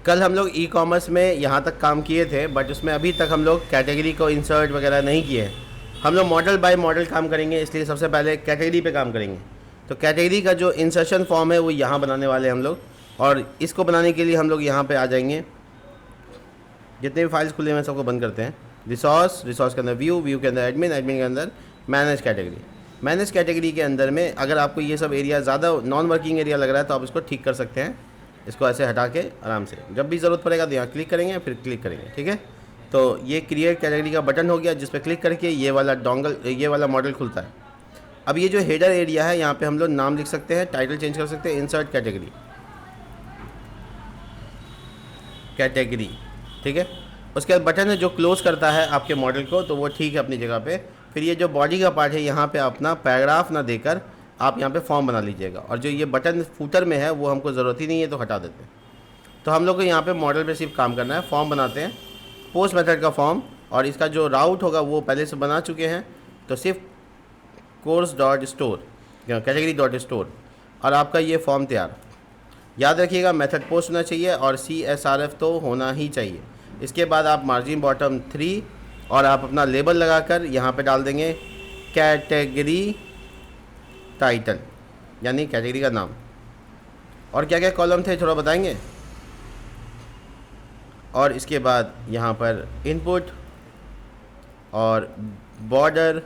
कल हम लोग ई कॉमर्स में यहाँ तक काम किए थे, बट उसमें अभी तक हम लोग कैटेगरी को इंसर्ट वगैरह नहीं किए हैं। हम लोग मॉडल बाय मॉडल काम करेंगे, इसलिए सबसे पहले कैटेगरी पे काम करेंगे। तो कैटेगरी का जो इंसर्शन फॉर्म है वो यहाँ बनाने वाले हैं हम लोग, और इसको बनाने के लिए हम लोग यहाँ पे आ जाएंगे। जितने भी फाइल्स खुले हुए हैं सबको बंद करते हैं। रिसोर्स के अंदर व्यू के अंदर एडमिन के अंदर मैनेज कैटेगरी। मैनेज कैटेगरी के अंदर में अगर आपको ये सब एरिया ज़्यादा नॉन वर्किंग एरिया लग रहा है तो आप इसको ठीक कर सकते हैं। इसको ऐसे हटा के आराम से जब भी ज़रूरत पड़ेगा तो यहाँ क्लिक करेंगे, फिर क्लिक करेंगे। ठीक है, तो ये क्रिएट कैटेगरी का बटन हो गया, जिस पर क्लिक करके ये वाला मॉडल खुलता है। अब ये जो हेडर एरिया है यहाँ पे हम लोग नाम लिख सकते हैं, टाइटल चेंज कर सकते हैं, इंसर्ट कैटेगरी। ठीक है, उसके बाद बटन है जो क्लोज़ करता है आपके मॉडल को, तो वो ठीक है अपनी जगह पे। फिर ये जो बॉडी का पार्ट है यहाँ पे अपना पैराग्राफ ना देकर आप यहाँ पे फॉर्म बना लीजिएगा, और जो ये बटन फूटर में है वो हमको ज़रूरत ही नहीं है तो हटा देते हैं। तो हम लोग को यहाँ पे मॉडल पे सिर्फ काम करना है। फॉर्म बनाते हैं, पोस्ट मेथड का फॉर्म, और इसका जो राउट होगा वो पहले से बना चुके हैं, तो सिर्फ course.store category.store और आपका ये फॉर्म तैयार। याद रखिएगा मेथड पोस्ट होना चाहिए और CSRF तो होना ही चाहिए। इसके बाद आप मार्जिन बॉटम 3 और आप अपना लेबल लगाकर यहाँ पे डाल देंगे कैटेगरी टाइटल, यानी कैटेगरी का नाम। और क्या क्या कॉलम थे थोड़ा बताएंगे। और इसके बाद यहाँ पर इनपुट और बॉर्डर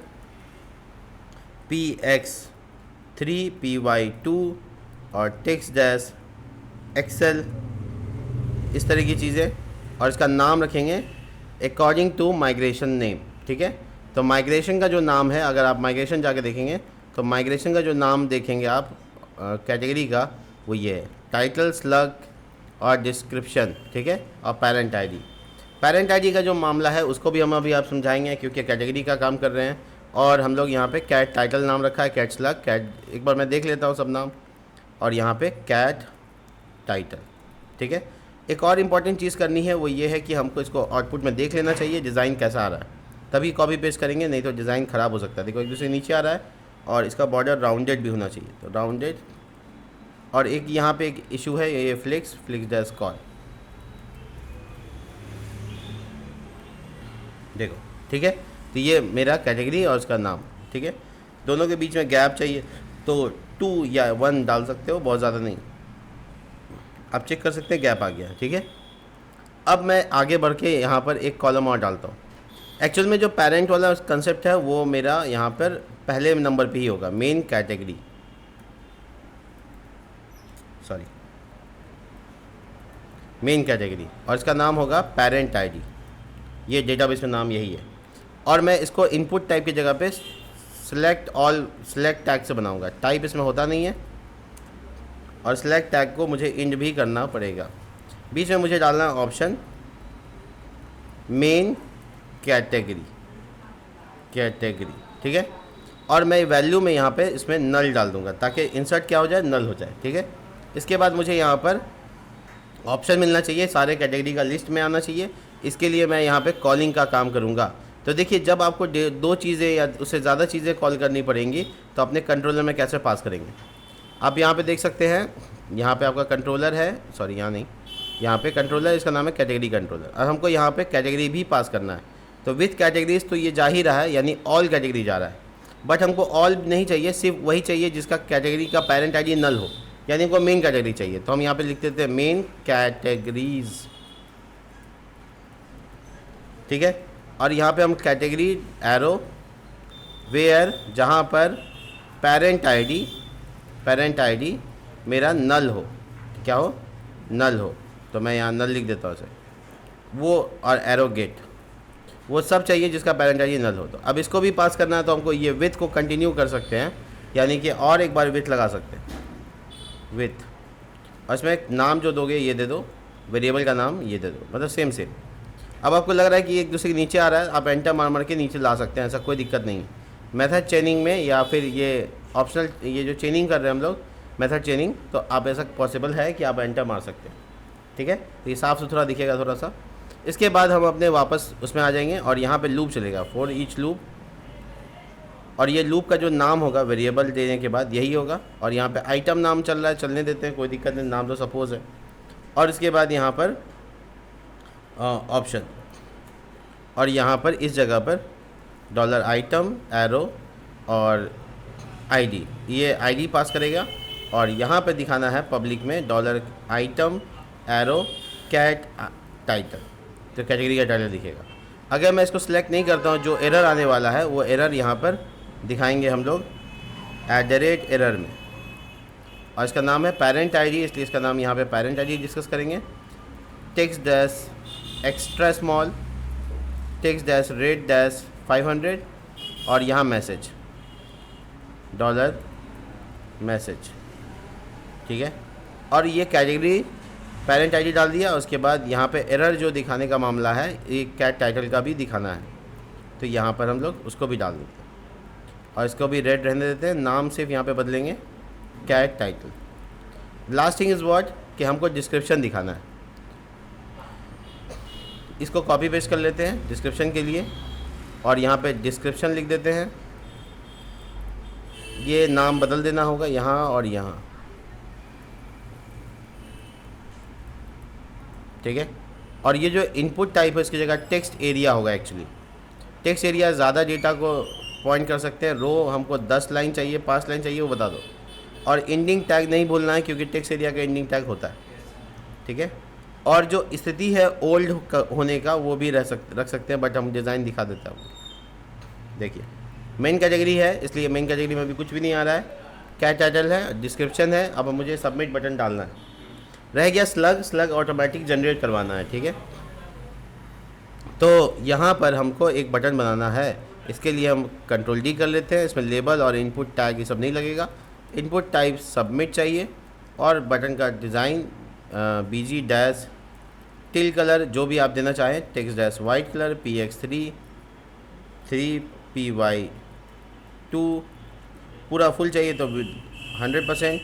PX3 PY2 और टेक्स्ट डैश एक्सेल, इस तरह की चीज़ें। और इसका नाम रखेंगे अकॉर्डिंग टू माइग्रेशन नेम। ठीक है, तो माइग्रेशन का जो नाम है, अगर आप माइग्रेशन जाके देखेंगे तो माइग्रेशन का जो नाम देखेंगे आप कैटेगरी का, वो ये है टाइटल स्लग और डिस्क्रिप्शन। ठीक है, और पेरेंट आईडी का जो मामला है उसको भी हम अभी आप समझाएंगे, क्योंकि कैटेगरी का काम कर रहे हैं। और हम लोग यहाँ पे कैट टाइटल नाम रखा है, कैट स्लग, कैट, एक बार मैं देख लेता हूँ सब नाम, और यहाँ पे कैट टाइटल। ठीक है, एक और इम्पॉर्टेंट चीज़ करनी है, वो ये है कि हमको इसको आउटपुट में देख लेना चाहिए डिज़ाइन कैसा आ रहा है, तभी कॉपी पेस्ट करेंगे, नहीं तो डिज़ाइन ख़राब हो सकता है। देखो एक दूसरे नीचे आ रहा है, और इसका बॉर्डर राउंडेड भी होना चाहिए, तो राउंडेड। और एक यहाँ पे एक इशू है, ये फ्लिक्स डैश कॉल, देखो। ठीक है, तो ये मेरा कैटेगरी और उसका नाम। ठीक है, दोनों के बीच में गैप चाहिए तो 2 या 1 डाल सकते हो, बहुत ज़्यादा नहीं। आप चेक कर सकते हैं गैप आ गया है। ठीक है, अब मैं आगे बढ़ के यहाँ पर एक कॉलम और डालता हूँ। एक्चुअल में जो पेरेंट वाला कंसेप्ट है वो मेरा यहाँ पर पहले नंबर पे ही होगा, मेन कैटेगरी, और इसका नाम होगा पेरेंट आईडी। ये डेटाबेस में नाम यही है। और मैं इसको इनपुट टाइप की जगह पे सेलेक्ट टैग से बनाऊंगा, टाइप इसमें होता नहीं है, और सेलेक्ट टैग को मुझे इंड भी करना पड़ेगा। बीच में मुझे डालना है ऑप्शन मेन कैटेगरी। ठीक है, और मैं वैल्यू में यहाँ पे इसमें नल डाल दूंगा, ताकि इंसर्ट क्या हो जाए, नल हो जाए। ठीक है, इसके बाद मुझे यहाँ पर ऑप्शन मिलना चाहिए, सारे कैटेगरी का लिस्ट में आना चाहिए। इसके लिए मैं यहाँ पे कॉलिंग का काम करूँगा। तो देखिए, जब आपको 2 चीज़ें या उससे ज़्यादा चीज़ें कॉल करनी पड़ेंगी तो अपने कंट्रोलर में कैसे पास करेंगे। आप यहाँ पे देख सकते हैं, यहाँ पे आपका कंट्रोलर है, सॉरी यहाँ नहीं, यहाँ पे कंट्रोलर, इसका नाम है कैटेगरी कंट्रोलर। और हमको यहाँ पे कैटेगरी भी पास करना है, तो विथ कैटेगरीज तो ये जा ही रहा है, यानी ऑल कैटेगरी जा रहा है। बट हमको ऑल नहीं चाहिए, सिर्फ वही चाहिए जिसका कैटेगरी का पेरेंट आईडी नल हो, यानी हमको मेन कैटेगरी चाहिए। तो हम यहाँ पे लिख देते हैं मेन कैटेगरीज। ठीक है, और यहाँ पे हम कैटेगरी एरो वेयर, जहाँ पर पेरेंट आईडी मेरा नल हो, क्या हो, नल हो, तो मैं यहाँ नल लिख देता हूँ उसे, वो, और एरो गेट, वो सब चाहिए जिसका पेरेंट आईडी नल हो। तो अब इसको भी पास करना है, तो हमको ये विथ को कंटिन्यू कर सकते हैं, यानी कि और एक बार विथ लगा सकते हैं, विथ। और इसमें नाम जो दोगे ये दे दो, वेरिएबल का नाम ये दे दो, मतलब सेम। अब आपको लग रहा है कि एक दूसरे के नीचे आ रहा है, आप एंटर मार के नीचे ला सकते हैं, ऐसा कोई दिक्कत नहीं है। मेथड चेनिंग में या फिर ये ऑप्शनल, ये जो चेनिंग कर रहे हैं हम लोग मेथड चेनिंग, तो आप ऐसा पॉसिबल है कि आप एंटर मार सकते हैं। ठीक है, तो ये साफ़ सुथरा दिखेगा थोड़ा सा। इसके बाद हम अपने वापस उसमें आ जाएंगे, और यहाँ पे लूप चलेगा, फॉर ईच लूप, और ये लूप का जो नाम होगा वेरिएबल देने के बाद यही होगा। और यहाँ पे आइटम नाम चल रहा है, चलने देते हैं, कोई दिक्कत नहीं, नाम तो सपोज़ है। और इसके बाद यहाँ पर ऑप्शन, और यहाँ पर इस जगह पर डॉलर आइटम एरो और आईडी, ये आईडी पास करेगा और यहाँ पे दिखाना है पब्लिक में dollar item arrow cat title, तो कैटेगरी का टाइटल दिखेगा। अगर मैं इसको सिलेक्ट नहीं करता हूँ, जो एरर आने वाला है वो एरर यहाँ पर दिखाएंगे हम लोग @एरर में, और इसका नाम है पेरेंट आईडी, इसलिए इसका नाम यहाँ पे पेरेंट आईडी डिस्कस करेंगे। Text dash extra small, text dash rate dash 500 और यहाँ मैसेज डॉलर मैसेज, ठीक है। और ये कैटेगरी पेरेंट आईडी डाल दिया। उसके बाद यहाँ पे एरर जो दिखाने का मामला है, ये कैट टाइटल का भी दिखाना है, तो यहाँ पर हम लोग उसको भी डाल देते हैं और इसको भी रेड रहने देते हैं। नाम सिर्फ यहाँ पे बदलेंगे cat title. Last thing is what कि हमको डिस्क्रिप्शन दिखाना है। इसको कॉपी पेस्ट कर लेते हैं डिस्क्रिप्शन के लिए और यहाँ पे डिस्क्रिप्शन लिख देते हैं। ये नाम बदल देना होगा यहाँ और यहाँ, ठीक है। और ये जो इनपुट टाइप है इसकी जगह टेक्स्ट एरिया होगा। एक्चुअली टेक्स्ट एरिया ज़्यादा डेटा को पॉइंट कर सकते हैं। रो हमको 10 लाइन चाहिए, 5 लाइन चाहिए, वो बता दो। और एंडिंग टैग नहीं भूलना है क्योंकि टेक्स्ट एरिया का एंडिंग टैग होता है, ठीक है। और जो स्थिति है ओल्ड होने का वो भी रख सकते हैं, बट हम डिज़ाइन दिखा देते हैं आपको। देखिए मेन कैटेगरी है, इसलिए मेन कैटेगरी में भी कुछ भी नहीं आ रहा है। कैट टाइटल है, डिस्क्रिप्शन है। अब मुझे सबमिट बटन डालना है। रह गया स्लग ऑटोमेटिक जनरेट करवाना है, ठीक है। तो यहाँ पर हमको एक बटन बनाना है। इसके लिए हम Ctrl+D कर लेते हैं। इसमें लेबल और इनपुट टैग ये सब नहीं लगेगा। इनपुट टाइप सबमिट चाहिए और बटन का design BG dash till colour जो भी आप देना चाहें, text dash white colour, PX3 3PY2 पूरा फुल चाहिए तो 100%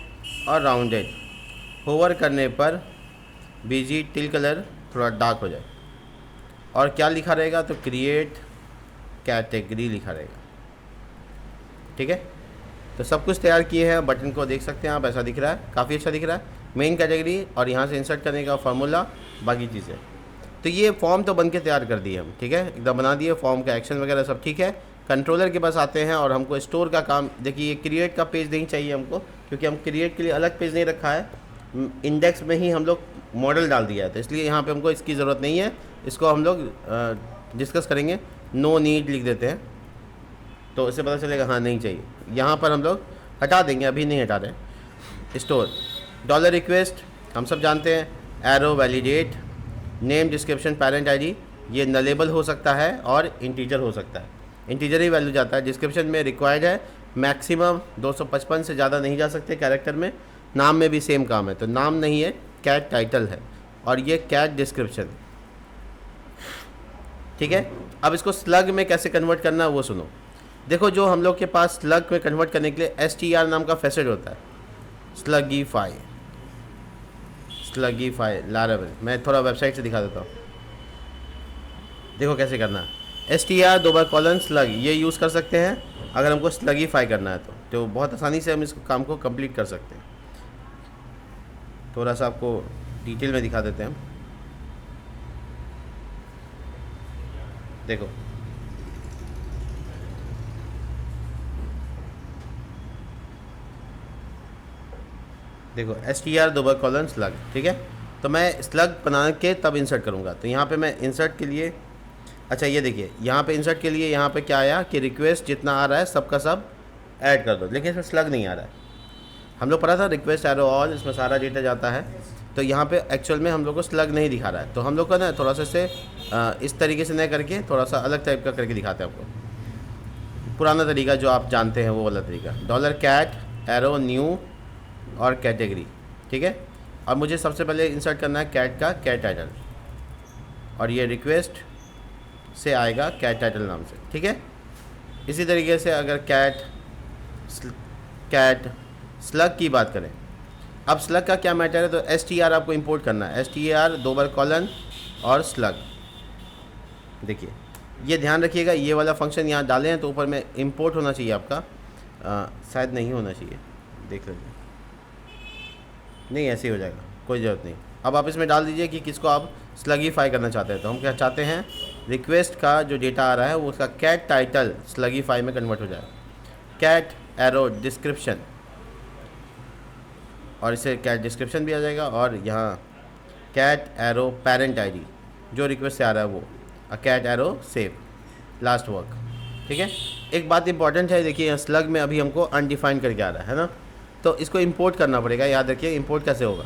और राउंडेड। होवर करने पर BG टिल कलर थोड़ा डार्क हो जाए और क्या लिखा रहेगा तो क्रिएट कैटेगरी लिखा रहेगा, ठीक है। तो सब कुछ तैयार किए हैं। बटन को देख सकते हैं आप, ऐसा दिख रहा है, काफ़ी अच्छा दिख रहा है। मेन कैटेगरी और यहाँ से इंसर्ट करने का फार्मूला, बाकी चीज़ें। तो ये फॉर्म तो बन के तैयार कर दिए हम, ठीक है, एकदम बना दिए। फॉर्म का एक्शन वगैरह सब ठीक है। कंट्रोलर के पास आते हैं और हमको स्टोर का काम, देखिए ये क्रिएट का पेज नहीं चाहिए हमको, क्योंकि हम क्रिएट के लिए अलग पेज नहीं रखा है। इंडेक्स में ही हम लोग मॉडल डाल दिया है, तो इसलिए यहाँ पे हमको इसकी ज़रूरत नहीं है। इसको हम लोग डिस्कस करेंगे। नो नीड लिख देते हैं तो इससे पता चलेगा हाँ नहीं चाहिए। यहाँ पर हम लोग हटा देंगे, अभी नहीं हटा रहे। स्टोर डॉलर रिक्वेस्ट हम सब जानते हैं। Arrow validate name description parent ID, ये नलेबल हो सकता है और इंटीजर हो सकता है। इंटीजर ही वैल्यू जाता है। डिस्क्रिप्शन में रिक्वायर्ड है मैक्सिमम 255 से ज़्यादा नहीं जा सकते कैरेक्टर में। नाम में भी सेम काम है, तो नाम नहीं है, कैट टाइटल है और ये कैट डिस्क्रिप्शन, ठीक है। अब इसको स्लग में कैसे कन्वर्ट करना है वो सुनो। देखो जो हम लोग के पास स्लग में कन्वर्ट करने के लिए str नाम का फैसेट होता है, स्लगीफाई लारावेल। मैं थोड़ा वेबसाइट से दिखा देता हूँ, देखो कैसे करना है। str : स्लग ये यूज़ कर सकते हैं अगर हमको स्लगीफाई करना है तो बहुत आसानी से हम इस काम को कंप्लीट कर सकते हैं। थोड़ा सा आपको डिटेल में दिखा देते हैं हम। देखो str : स्लग, ठीक है। तो मैं स्लग बना के तब इंसर्ट करूँगा। तो यहाँ पे मैं इंसर्ट के लिए, अच्छा ये देखिए यहाँ पे इंसर्ट के लिए यहाँ पे क्या आया कि रिक्वेस्ट जितना आ रहा है सबका सब ऐड कर दो, लेकिन इसमें स्लग नहीं आ रहा है। हम लोग पढ़ा था रिक्वेस्ट एरो ऑल, इसमें सारा डेटा जाता है। तो यहाँ पे एक्चुअल में हम लोग को स्लग नहीं दिखा रहा है। तो हम लोग का ना थोड़ा सा इसे इस तरीके से नहीं करके थोड़ा सा अलग टाइप का करके दिखाते हैं आपको। पुराना तरीका जो आप जानते हैं वो वाला तरीका, $कैट एरो न्यू और कैटेगरी, ठीक है। और मुझे सबसे पहले इंसर्ट करना है कैट का कैट टाइटल और ये रिक्वेस्ट से आएगा कैट टाइटल नाम से, ठीक है। इसी तरीके से अगर कैट स्लग की बात करें, अब स्लग का क्या मैटर है तो str आपको इंपोर्ट करना है। str : और स्लग, देखिए ये ध्यान रखिएगा, ये वाला फंक्शन यहाँ डाले हैं तो ऊपर में इंपोर्ट होना चाहिए आपका, शायद नहीं होना चाहिए, देख लीजिए। नहीं ऐसे ही हो जाएगा, कोई ज़रूरत नहीं। अब आप इसमें डाल दीजिए कि किसको आप स्लगीफाई करना चाहते हैं, तो हम क्या चाहते हैं, रिक्वेस्ट का जो डेटा आ रहा है वो उसका कैट टाइटल स्लगीफाई में कन्वर्ट हो जाए, कैट एरो डिस्क्रिप्शन, और इसे कैट डिस्क्रिप्शन भी आ जाएगा, और यहाँ कैट एरो पेरेंट आईडी जो रिक्वेस्ट से आ रहा है वो, cat arrow save last work. ठीक है, एक बात इंपॉर्टेंट है, देखिए स्लग में अभी हमको अनडिफाइंड करके आ रहा है ना, तो इसको इंपोर्ट करना पड़ेगा। याद रखिए इंपोर्ट कैसे होगा,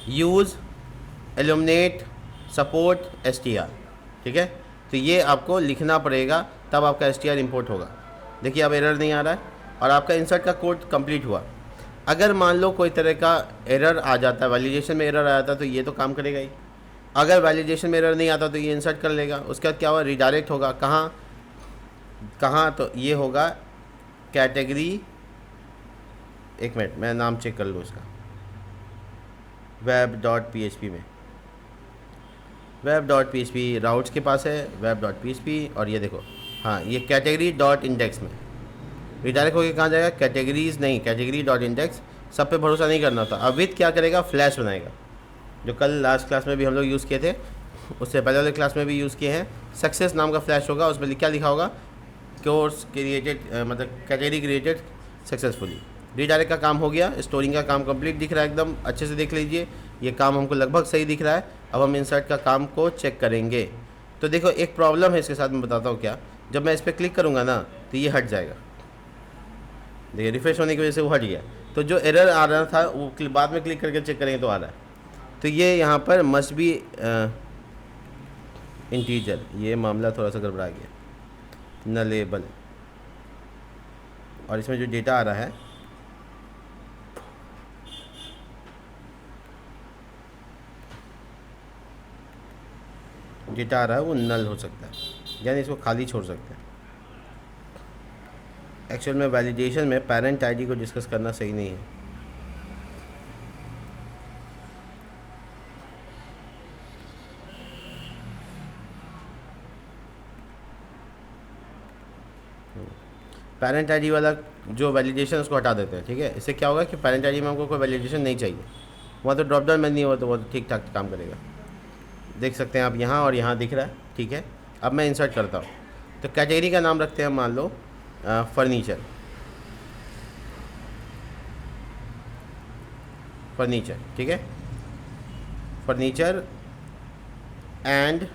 यूज़ एल्यूमिनेट सपोर्ट str। ठीक है, तो ये आपको लिखना पड़ेगा, तब आपका str इंपोर्ट होगा। देखिए अब एरर नहीं आ रहा है और आपका इंसर्ट का कोड कंप्लीट हुआ। अगर मान लो कोई तरह का एरर आ जाता है, वैलिडेशन में एरर आ जाता है, तो ये तो काम करेगा ही। अगर वैलिडेशन में एरर नहीं आता तो ये इंसर्ट कर लेगा, उसके बाद क्या होगा, रिडायरेक्ट होगा कहाँ कहाँ, तो ये होगा कैटेगरी, एक मिनट मैं नाम चेक कर लूँ इसका, web.php में, web.php राउट्स के पास है web.php, और ये देखो हाँ ये कैटेगरी डॉट इंडेक्स में रिडायरेक्ट होकर कहाँ जाएगा, कैटेगरीज नहीं, कैटेगरी डॉट इंडेक्स। सब पे भरोसा नहीं करना होता। अवित क्या करेगा, फ्लैश बनाएगा, जो कल लास्ट क्लास में भी हम लोग यूज़ किए थे, उससे पहले वाले क्लास में भी यूज़ किए हैं। सक्सेस नाम का फ्लैश होगा, उसमें क्या लिखा होगा, कोर्स क्रिएटेड, मतलब कैटेगरी क्रिएटेड सक्सेसफुली। रीडायरेक्ट का काम हो गया, स्टोरिंग का काम कंप्लीट दिख रहा है, एकदम अच्छे से देख लीजिए, ये काम हमको लगभग सही दिख रहा है। अब हम इंसर्ट का काम को चेक करेंगे। तो देखो एक प्रॉब्लम है इसके साथ, मैं बताता हूँ क्या, जब मैं इस पर क्लिक करूँगा ना तो ये हट जाएगा, देखिए रिफ्रेश होने की वजह से वो हट गया। तो जो एरर आ रहा था वो बाद में क्लिक करके चेक करेंगे तो आ रहा है। तो ये यहाँ पर मस्ट बी इंटीजर, ये मामला थोड़ा सा गड़बड़ा गया, नलेबल, और इसमें जो डेटा आ रहा है वो नल हो सकता है, यानी इसको खाली छोड़ सकते हैं। एक्चुअल में वैलिडेशन में पेरेंट आईडी को डिस्कस करना सही नहीं है। पेरेंट आईडी वाला जो वैलिडेशन उसको हटा देते हैं। ठीक है, इससे क्या होगा कि पेरेंट आईडी में हमको कोई वैलिडेशन नहीं चाहिए, वहाँ तो ड्रॉप डाउन में नहीं हुआ तो वो ठीक ठाक काम करेगा। देख सकते हैं आप यहाँ और यहाँ दिख रहा है। ठीक है, अब मैं इंसर्ट करता हूँ, तो कैटेगरी का नाम रखते हैं, मान लो फर्नीचर, ठीक है, फर्नीचर एंड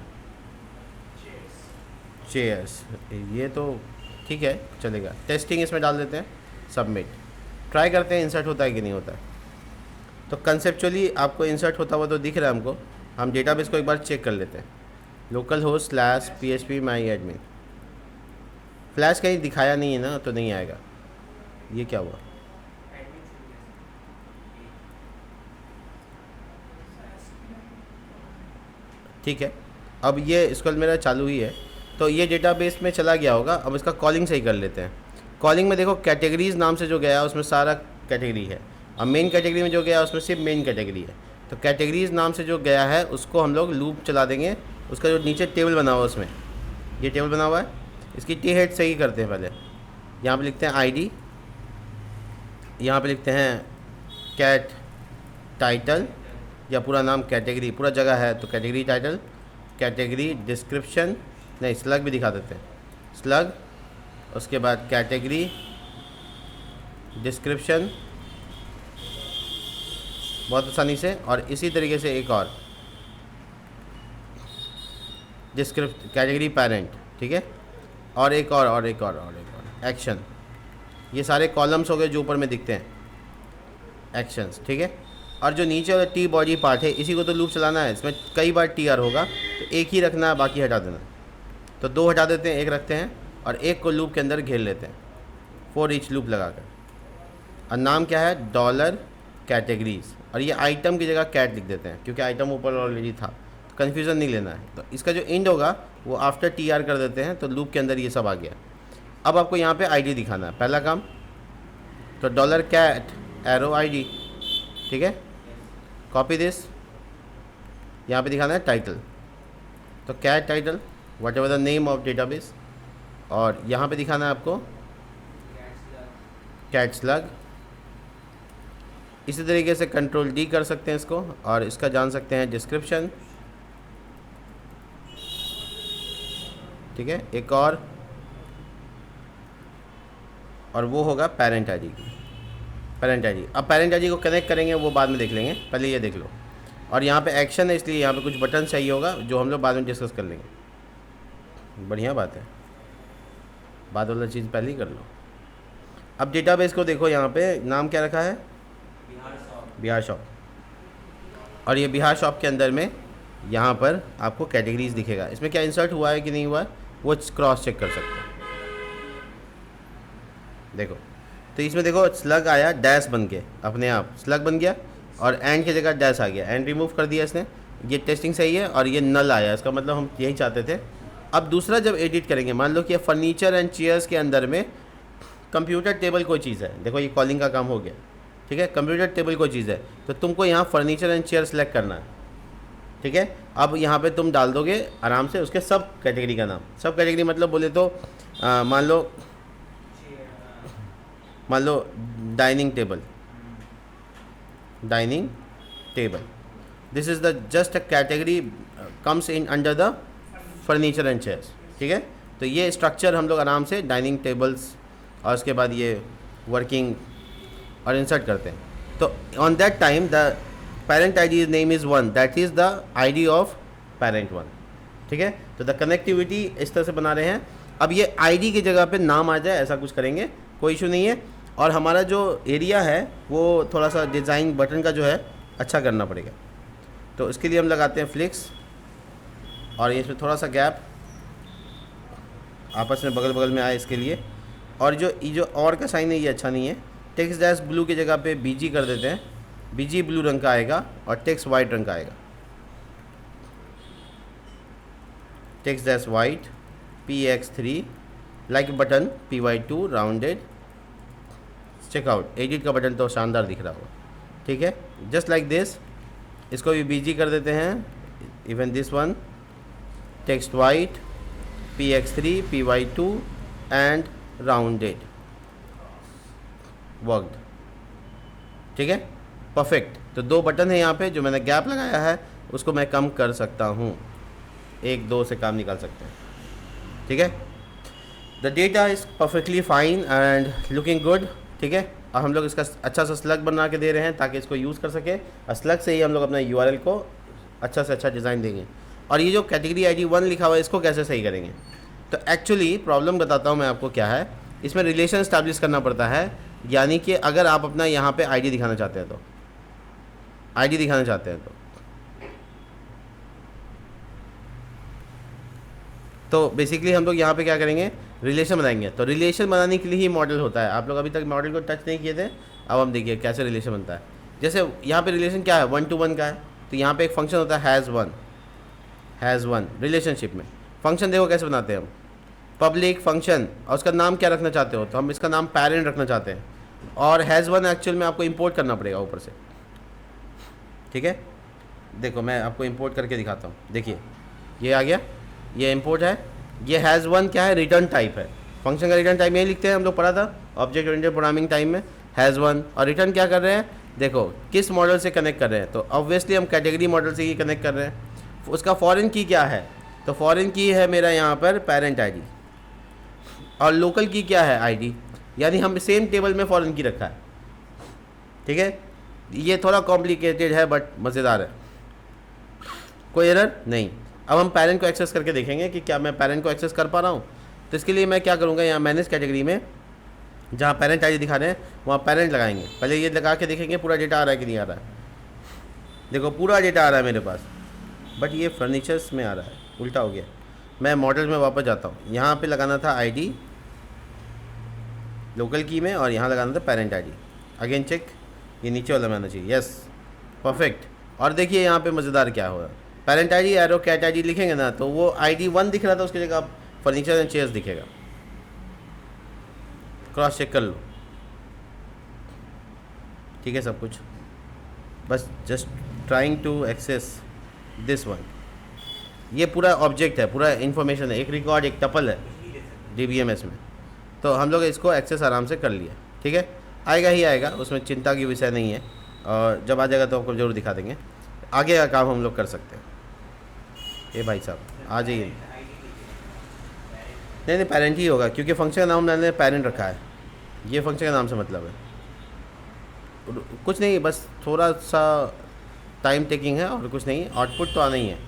चेयर्स, ये तो ठीक है चलेगा। टेस्टिंग इसमें डाल देते हैं, सबमिट, ट्राई करते हैं इंसर्ट होता है कि नहीं होता है। तो कंसेप्चुअली आपको इंसर्ट होता हुआ तो दिख रहा है हमको। हम डेटाबेस को एक बार चेक कर लेते हैं, लोकल होस्ट /php माई एडमिन। फ्लैश कहीं दिखाया नहीं है ना, तो नहीं आएगा। ये क्या हुआ, ठीक है, अब ये इसको मेरा चालू ही है, तो ये डेटाबेस में चला गया होगा। अब इसका कॉलिंग सही कर लेते हैं। कॉलिंग में देखो कैटेगरीज नाम से जो गया उसमें सारा कैटेगरी है, अब मेन कैटेगरी में जो गया उसमें सिर्फ मेन कैटेगरी है। तो कैटेगरीज नाम से जो गया है उसको हम लोग लूप चला देंगे। उसका जो नीचे टेबल बना हुआ है उसमें, ये टेबल बना हुआ है, इसकी टी हेड सही करते हैं। पहले यहाँ पे लिखते हैं आईडी, यहाँ पे लिखते हैं कैट टाइटल या पूरा नाम कैटेगरी, पूरा जगह है तो कैटेगरी टाइटल, कैटेगरी डिस्क्रिप्शन, नहीं स्लग भी दिखा देते हैं, स्लग, उसके बाद कैटेगरी डिस्क्रिप्शन, बहुत आसानी से। और इसी तरीके से एक और कैटेगरी पेरेंट, ठीक है, और एक और एक्शन। ये सारे कॉलम्स हो गए जो ऊपर में दिखते हैं, एक्शंस, ठीक है। और जो नीचे वाला टी बॉडी पार्ट है इसी को तो लूप चलाना है, इसमें कई बार टी आर होगा तो एक ही रखना है, बाकी हटा देना। तो दो हटा देते हैं, एक रखते हैं और एक को लूप के अंदर घेर लेते हैं, फॉर ईच लूप लगाकर। और नाम क्या है, डॉलर कैटेगरीज, और ये आइटम की जगह कैट लिख देते हैं क्योंकि आइटम ऊपर ऑलरेडी था, तो कन्फ्यूज़न नहीं लेना है। तो इसका जो एंड होगा वो आफ्टर टी आर कर देते हैं, तो लूप के अंदर ये सब आ गया। अब आपको यहाँ पे आईडी दिखाना है, पहला काम, तो डॉलर कैट एरो आईडी, ठीक है, कॉपी दिस, यहाँ पे दिखाना है टाइटल, तो cat title whatever the name of database, और यहाँ पे दिखाना है आपको कैट स्लग। इसी तरीके से कंट्रोल डी कर सकते हैं इसको, और इसका जान सकते हैं डिस्क्रिप्शन, ठीक है, एक और वो होगा पेरेंट आईडी की, पेरेंट आईडी। अब पेरेंट आईडी को कनेक्ट करेंगे वो बाद में देख लेंगे, पहले ये देख लो। और यहाँ पे एक्शन है इसलिए यहाँ पे कुछ बटन चाहिए होगा जो हम लोग बाद में डिस्कस कर लेंगे। बढ़िया बात है, बाद वाला चीज़ पहले ही कर लो। अब डेटाबेस को देखो, यहाँ पे नाम क्या रखा है, बिहार शॉप। और ये बिहार शॉप के अंदर में यहाँ पर आपको कैटेगरीज दिखेगा। इसमें क्या इंसर्ट हुआ है कि नहीं हुआ है वो क्रॉस चेक कर सकते हैं। देखो तो इसमें देखो स्लग आया, डैश बन के अपने आप स्लग बन गया और एंड की जगह डैश आ गया, एंड रिमूव कर दिया इसने। ये टेस्टिंग सही है और ये नल आया, इसका मतलब हम यही चाहते थे। अब दूसरा जब एडिट करेंगे, मान लो कि फर्नीचर एंड चेयर्स के अंदर में कंप्यूटर टेबल कोई चीज़ है, देखो ये कॉलिंग का काम हो गया, ठीक है। कंप्यूटर टेबल कोई चीज़ है तो तुमको यहाँ फर्नीचर एंड चेयर सेलेक्ट करना है, ठीक है। अब यहाँ पे तुम डाल दोगे आराम से उसके सब कैटेगरी का नाम। सब कैटेगरी मतलब बोले तो मान लो dining table, dining table, this is the just a category comes in under the furniture and chairs, ठीक है। तो ये स्ट्रक्चर हम लोग आराम से डाइनिंग टेबल्स और उसके बाद ये वर्किंग और इंसर्ट करते हैं। तो on that time the parent ID name is 1, that is the ID of parent 1, ठीक है। तो द कनेक्टिविटी इस तरह से बना रहे हैं। अब ये आईडी की जगह पे नाम आ जाए ऐसा कुछ करेंगे, कोई इशू नहीं है। और हमारा जो एरिया है वो थोड़ा सा डिज़ाइन बटन का जो है अच्छा करना पड़ेगा। तो इसके लिए हम लगाते हैं फ्लिक्स और इसमें थोड़ा सा गैप आपस में बगल बगल में आए इसके लिए। और जो और का साइन है ये अच्छा नहीं है। टेक्स्ट डैश ब्लू की जगह पे बीजी कर देते हैं, बीजी ब्लू रंग का आएगा और टेक्स्ट वाइट रंग का आएगा। Text dash white PX3 like button PY2 rounded checkout. Edit का बटन तो शानदार दिख रहा होगा, ठीक है। जस्ट लाइक दिस, इसको भी बीजी कर देते हैं। Even this one text white PX3 PY2 and rounded worked, ठीक है, परफेक्ट। तो 2 बटन है यहाँ पे, जो मैंने गैप लगाया है उसको मैं कम कर सकता हूँ, 1-2 से काम निकाल सकते हैं, ठीक है। The data is perfectly fine and looking good, ठीक है। अब हम लोग इसका अच्छा सा स्लग बना के दे रहे हैं ताकि इसको यूज़ कर सके। और स्लग से ही हम लोग अपना URL को अच्छा से अच्छा डिज़ाइन देंगे। और ये जो कैटेगरी ID 1 लिखा हुआ है इसको कैसे सही करेंगे, तो एक्चुअली प्रॉब्लम बताता हूँ मैं आपको क्या है। इसमें रिलेशन इस्टेब्लिश करना पड़ता है, यानी कि अगर आप अपना यहाँ पे ID दिखाना चाहते हैं तो ID दिखाना चाहते हैं तो बेसिकली हम लोग यहाँ पे क्या करेंगे, रिलेशन बनाएंगे। तो रिलेशन बनाने के लिए ही मॉडल होता है। आप लोग अभी तक मॉडल को टच नहीं किए थे, अब हम देखिए कैसे रिलेशन बनता है। जैसे यहाँ पे रिलेशन क्या है, 1 to 1 का है। तो यहाँ पे एक फंक्शन होता है हैज़ वन रिलेशनशिप में। फंक्शन देखो कैसे बनाते हैं हम, पब्लिक फंक्शन, और उसका नाम क्या रखना चाहते हो, तो हम इसका नाम पेरेंट रखना चाहते हैं। और हैज़ वन एक्चुअल में आपको इंपोर्ट करना पड़ेगा ऊपर से, ठीक है। देखो मैं आपको इंपोर्ट करके दिखाता हूँ, देखिए ये आ गया, ये इंपोर्ट है। ये हैज़ वन क्या है, रिटर्न टाइप है। फंक्शन का रिटर्न टाइप यही लिखते हैं, हम लोग पढ़ा था ऑब्जेक्ट ओरिएंटेड प्रोग्रामिंग टाइम में, हैज़ वन। और रिटर्न क्या कर रहे हैं, देखो किस मॉडल से कनेक्ट कर रहे हैं, तो ऑब्वियसली हम कैटेगरी मॉडल से ही कनेक्ट कर रहे हैं। उसका फॉरेन की क्या है, तो फॉरेन की है मेरा यहाँ पर पेरेंट आईडी, और लोकल की क्या है आईडी, यानी हम सेम टेबल में फॉरेन की रखा है, ठीक है। ये थोड़ा कॉम्प्लिकेटेड है बट मज़ेदार है, कोई एरर नहीं। अब हम पेरेंट को एक्सेस करके देखेंगे कि क्या मैं पेरेंट को एक्सेस कर पा रहा हूँ। तो इसके लिए मैं क्या करूँगा, यहाँ मैनेज कैटेगरी में जहाँ पेरेंट आईडी दिखा रहे हैं वहाँ पेरेंट लगाएंगे। पहले ये लगा के देखेंगे पूरा डेटा आ रहा है कि नहीं आ रहा है। देखो पूरा डेटा आ रहा है मेरे पास, बट ये फर्नीचर्स में आ रहा है, उल्टा हो गया। मैं मॉडल में वापस जाता हूँ, यहाँ पे लगाना था आईडी लोकल की में, और यहाँ लगाना था पेरेंट आईडी। अगेन चेक, ये नीचे वाला में आना चाहिए, यस परफेक्ट। और देखिए यहाँ पे मज़ेदार क्या हो रहा है, parent ID arrow cat ID लिखेंगे ना तो वो आईडी 1 दिख रहा था, उसकी जगह आप फर्नीचर एंड चेयर्स दिखेगा। क्रॉस चेक कर लो, ठीक है सब कुछ। बस just trying to access this one. ये पूरा ऑब्जेक्ट है, पूरा इन्फॉर्मेशन है, एक रिकॉर्ड एक टपल है DBMS में। तो हम लोग इसको एक्सेस आराम से कर लिया, ठीक है। आएगा ही आएगा, उसमें चिंता की विषय नहीं है, और जब आ जाएगा तो आपको ज़रूर दिखा देंगे। आगे का काम हम लोग कर सकते हैं। ये भाई साहब आ जाइए, नहीं नहीं पेरेंट ही होगा, क्योंकि फंक्शन का नाम मैंने पेरेंट रखा है, ये फंक्शन का नाम से मतलब है। कुछ नहीं, बस थोड़ा सा टाइम टेकिंग है और कुछ नहीं, आउटपुट तो आना ही है।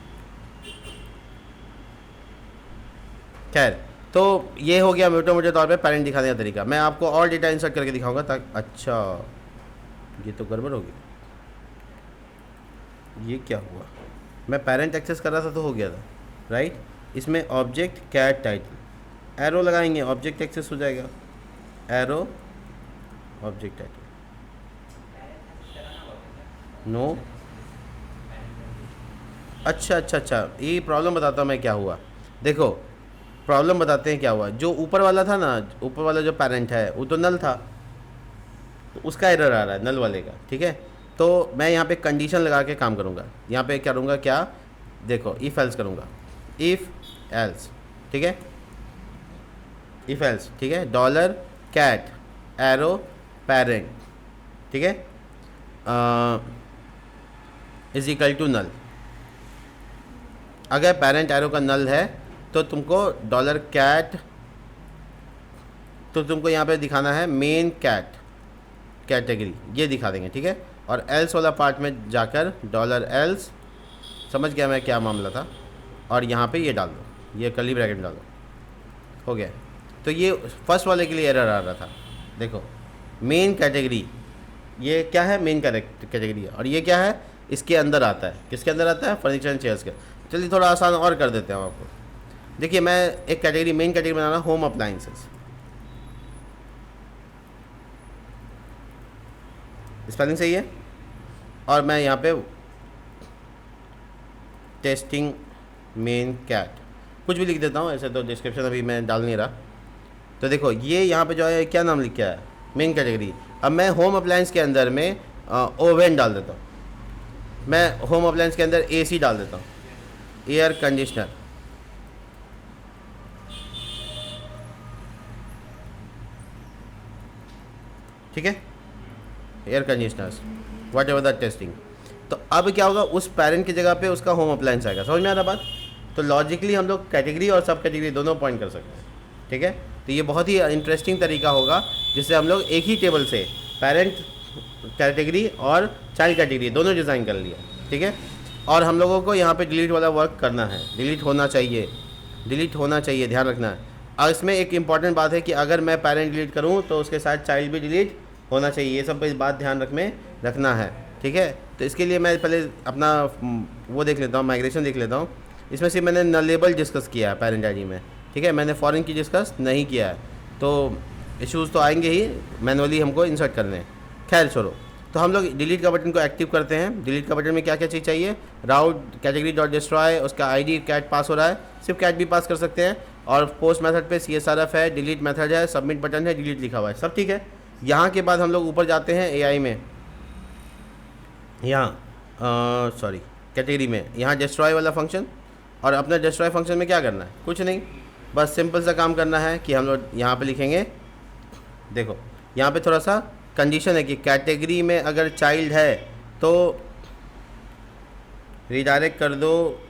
खैर, तो ये हो गया मोटे मोटे तौर पे पेरेंट दिखाने का तरीका। मैं आपको और डेटा इंसर्ट करके दिखाऊंगा ताकि, अच्छा ये तो गड़बड़ होगी, ये क्या हुआ, मैं पेरेंट एक्सेस कर रहा था तो हो गया था राइट। इसमें ऑब्जेक्ट कैट टाइटल एरो लगाएंगे, ऑब्जेक्ट एक्सेस हो जाएगा, एरो ऑब्जेक्ट टाइटल नो। अच्छा अच्छा अच्छा, ये प्रॉब्लम बताता हूँ मैं क्या हुआ। देखो प्रॉब्लम बताते हैं क्या हुआ। जो ऊपर वाला था ना, ऊपर वाला जो पेरेंट है वो तो नल था, तो उसका एरर आ रहा है नल वाले का, ठीक है। तो मैं यहाँ पे कंडीशन लगा के काम करूँगा, यहाँ पे करूँगा क्या, देखो इफ़ एल्स करूँगा, इफ़ एल्स, ठीक है, इफ़ एल्स, ठीक है, डॉलर कैट एरो पेरेंट, ठीक है, इज इक्वल टू नल। अगर पेरेंट एरो का नल है तो तुमको डॉलर कैट, तो तुमको यहाँ पे दिखाना है मेन कैट कैटेगरी, ये दिखा देंगे, ठीक है। और एल्स वाला पार्ट में जाकर डॉलर एल्स, समझ गया मैं क्या मामला था, और यहाँ पे ये डाल दो, ये कर्ली ब्रैकेट में डाल दो, हो गया। तो ये फर्स्ट वाले के लिए एरर आ रहा था। देखो मेन कैटेगरी, ये क्या है, मेन कैटेगरी है, और ये क्या है, इसके अंदर आता है, किसके अंदर आता है, फर्नीचर एंड चेयर्स के। चलिए थोड़ा आसान और कर देते हैं आपको। देखिए मैं एक कैटेगरी, मेन कैटेगरी बनाना, होम अप्लाइंसेस, स्पेलिंग सही है, और मैं यहाँ पे टेस्टिंग मेन कैट कुछ भी लिख देता हूँ, ऐसे तो डिस्क्रिप्शन अभी मैं डाल नहीं रहा। तो देखो ये यहाँ पे जो है क्या नाम लिख के आया, मेन कैटेगरी। अब मैं होम अप्लायंस के अंदर में ओवन डाल देता हूँ, मैं होम अप्लायंस के अंदर एसी डाल देता हूँ, एयर कंडीशनर, ठीक है, air conditioners what ever the testing. तो अब क्या होगा, उस पेरेंट की जगह पे उसका होम अप्लायंस आएगा, समझ में आ रहा बात। तो लॉजिकली हम लोग कैटेगरी और सब कैटेगरी दोनों पॉइंट कर सकते हैं, ठीक है। तो ये बहुत ही इंटरेस्टिंग तरीका होगा जिससे हम लोग एक ही टेबल से पेरेंट कैटेगरी और चाइल्ड कैटेगरी दोनों डिज़ाइन कर लिया, ठीक है। और हम लोगों को यहाँ पे डिलीट वाला वर्क करना है, डिलीट होना चाहिए, डिलीट होना चाहिए, ध्यान रखना है। और इसमें एक इंपॉर्टेंट बात है कि अगर मैं पेरेंट डिलीट करूँ तो उसके साथ चाइल्ड भी डिलीट होना चाहिए, ये सब पे बात ध्यान रखना है, ठीक है। तो इसके लिए मैं पहले अपना वो देख लेता हूँ, माइग्रेशन देख लेता हूँ। इसमें से मैंने नलेबल डिस्कस किया है पेरेंट आईडी में, ठीक है, मैंने फॉरेन की डिस्कस नहीं किया है, तो इश्यूज़ तो आएंगे ही, मैनुअली हमको इंसर्ट करने हैं। खैर छोड़ो, तो हम लोग डिलीट का बटन को एक्टिव करते हैं। डिलीट का बटन में क्या क्या चीज़ चाहिए, राउट कैटेगरी डॉट डिस्ट्रॉय, उसका आईडी कैट पास हो रहा है, सिर्फ कैट भी पास कर सकते हैं, और पोस्ट मेथड पे CSRF है, डिलीट मेथड है, सबमिट बटन है, डिलीट लिखा हुआ है, सब ठीक है। यहाँ के बाद हम लोग ऊपर जाते हैं AI में, यहाँ सॉरी कैटेगरी में, यहाँ डिस्ट्रॉय वाला फंक्शन, और अपना डिस्ट्रॉय फंक्शन में क्या करना है, कुछ नहीं, बस सिंपल सा काम करना है कि हम लोग यहाँ पे लिखेंगे, देखो यहाँ पे थोड़ा सा कंडीशन है कि कैटेगरी में अगर चाइल्ड है तो रिडायरेक्ट कर दो,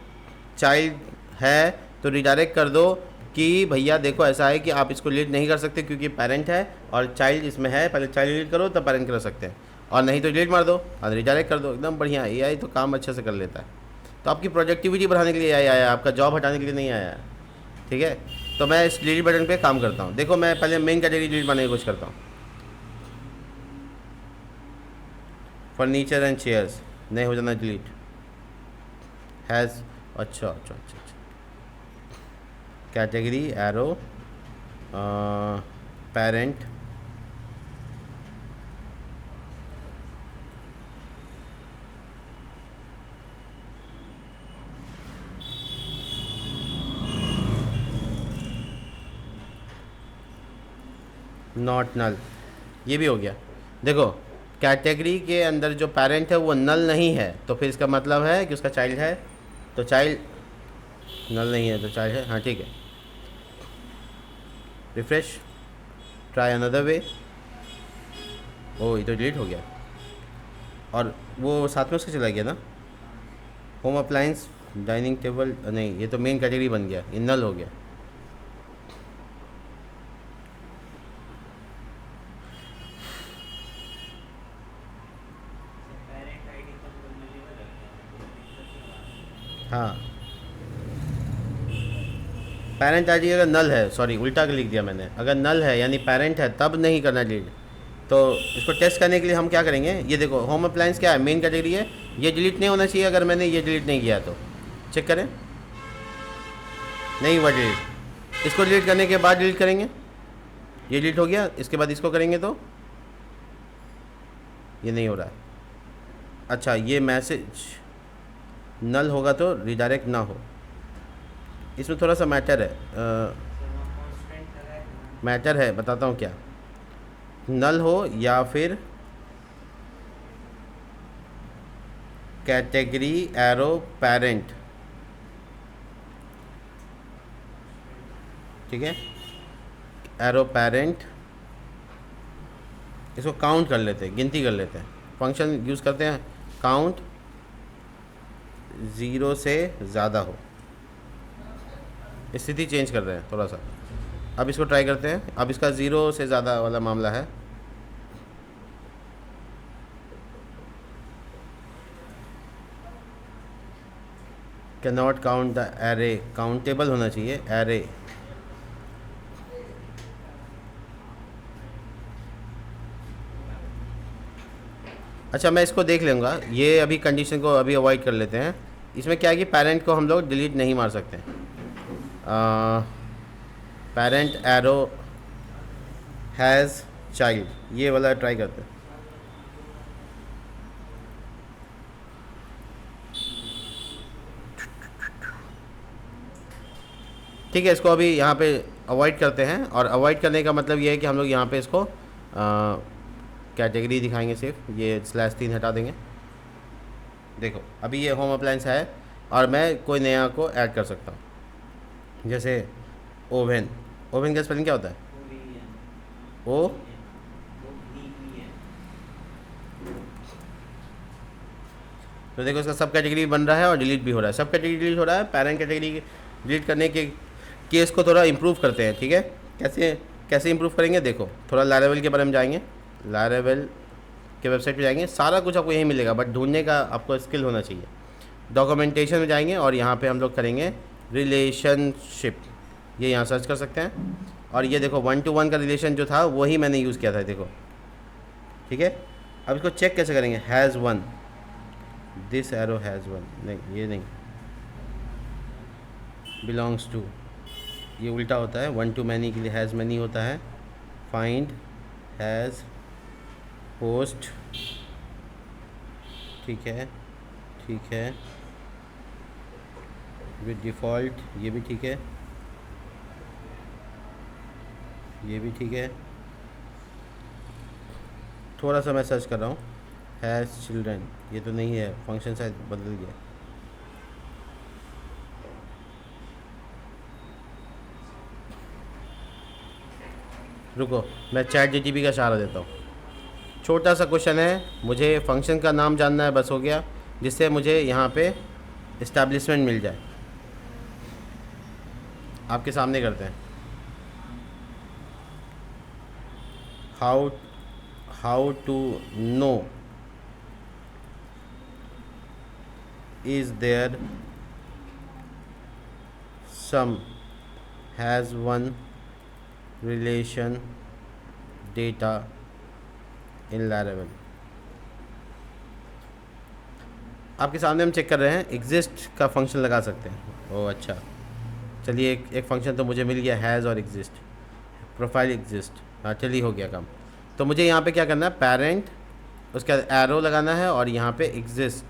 चाइल्ड है तो रिडायरेक्ट कर दो कि भैया देखो ऐसा है कि आप इसको डिलीट नहीं कर सकते क्योंकि पेरेंट है और चाइल्ड इसमें है, पहले चाइल्ड डिलीट करो तब पेरेंट कर सकते हैं, और नहीं तो डिलीट मार दो और रिडायरेक्ट कर दो। एकदम बढ़िया, AI तो काम अच्छे से कर लेता है। तो आपकी प्रोडक्टिविटी बढ़ाने के लिए AI आया, आपका जॉब हटाने के लिए नहीं आया है, ठीक है। तो मैं इस डिलीट बटन पे काम करता हूँ। देखो मैं पहले मेन कैटेगरी डिलीट बनाने की कोशिश करता हूँ, फर्नीचर एंड चेयर्स, नहीं हो जाना डिलीट, हैज़, अच्छा अच्छा अच्छा अच्छा, category arrow parent, not null, ये भी हो गया। देखो कैटेगरी के अंदर जो पेरेंट है वो नल नहीं है, तो फिर इसका मतलब है कि उसका चाइल्ड है, तो चाइल्ड नल नहीं है तो चाइल्ड है, हाँ ठीक है। रिफ्रेश, ट्राई अनदर वे, ओ ये तो डिलीट हो गया, और वो साथ में उसके चला गया ना, होम अप्लायंस डाइनिंग टेबल, नहीं ये तो मेन कैटेगरी बन गया, ये नल हो गया। हाँ, पेरेंट आईडी अगर नल है, सॉरी उल्टा लिख दिया मैंने, अगर नल है यानी पेरेंट है तब नहीं करना डिलीट। तो इसको टेस्ट करने के लिए हम क्या करेंगे, ये देखो होम अप्लायंस क्या है, मेन कैटेगरी है, ये डिलीट नहीं होना चाहिए अगर मैंने ये डिलीट नहीं किया तो। चेक करें, नहीं हुआ डिलीट। इसको डिलीट करने के बाद डिलीट करेंगे, ये डिलीट हो गया, इसके बाद इसको करेंगे तो ये नहीं हो रहा है। अच्छा, ये मैसेज नल होगा तो रिडायरेक्ट ना हो, इसमें थोड़ा सा मैटर है, मैटर है, बताता हूँ क्या। नल हो या फिर कैटेगरी एरो पेरेंट, ठीक है, एरो पेरेंट, इसको काउंट कर लेते हैं, गिनती कर लेते हैं, फंक्शन यूज़ करते हैं काउंट 0 से ज़्यादा हो। स्थिति चेंज कर रहे हैं थोड़ा सा। अब इसको ट्राई करते हैं, अब इसका 0 से ज़्यादा वाला मामला है। Can not count the array, countable होना चाहिए एरे। अच्छा, मैं इसको देख लूँगा, ये अभी कंडीशन को अभी अवॉइड कर लेते हैं। इसमें क्या है कि पेरेंट को हम लोग डिलीट नहीं मार सकते। पेरेंट एरो हैज़ चाइल्ड, ये वाला ट्राई करते हैं। ठीक है, इसको अभी यहाँ पे अवॉइड करते हैं, और अवॉइड करने का मतलब ये है कि हम लोग यहाँ पे इसको कैटेगरी दिखाएंगे, सिर्फ ये /3 हटा देंगे। देखो अभी ये होम अप्लायंस है और मैं कोई नया को ऐड कर सकता हूँ, जैसे ओवन। ओवन का स्पेलिंग क्या होता है? ओ, तो देखो इसका सब कैटेगरी बन रहा है और डिलीट भी हो रहा है, सब कैटेगरी डिलीट हो रहा है। पेरेंट कैटेगरी डिलीट करने के केस को थोड़ा इम्प्रूव करते हैं, ठीक है। कैसे कैसे इम्प्रूव करेंगे, देखो थोड़ा लारावेल के बारे में जाएंगे, लारावेल के वेबसाइट पे जाएंगे, सारा कुछ आपको यहीं मिलेगा, बट ढूंढने का आपको स्किल होना चाहिए। डॉक्यूमेंटेशन में जाएंगे और यहाँ पे हम लोग करेंगे रिलेशनशिप, ये यहाँ सर्च कर सकते हैं, और ये देखो 1 to 1 का रिलेशन जो था वही मैंने यूज़ किया था, देखो, ठीक है। अब इसको चेक कैसे करेंगे, has one, this arrow has one, नहीं ये नहीं, बिलोंग्स टू, ये उल्टा होता है, 1 to many के लिए हैज़ many होता है। फाइंड हैज़ पोस्ट, ठीक है, ठीक है, विद डिफ़ॉल्ट, ये भी ठीक है, ये भी ठीक है। थोड़ा सा मैं सर्च कर रहा हूँ, हैज़ चिल्ड्रन, ये तो नहीं है, फंक्शन शायद बदल गया। रुको, मैं ChatGPT का सहारा देता हूँ। छोटा सा क्वेश्चन है, मुझे फंक्शन का नाम जानना है, बस हो गया, जिससे मुझे यहाँ पे इस्टेब्लिशमेंट मिल जाए। आपके सामने करते हैं। How to know is there some has one relation data in Laravel. आपके सामने हम चेक कर रहे हैं, एग्जिस्ट का फंक्शन लगा सकते हैं। ओह अच्छा, चलिए एक फंक्शन तो मुझे मिल गया, हैज़ और एग्जिस्ट, प्रोफाइल एग्जिस्ट, हाँ चलिए हो गया काम। तो मुझे यहाँ पे क्या करना है, पेरेंट, उसका एरो लगाना है और यहाँ पे एग्जिस्ट,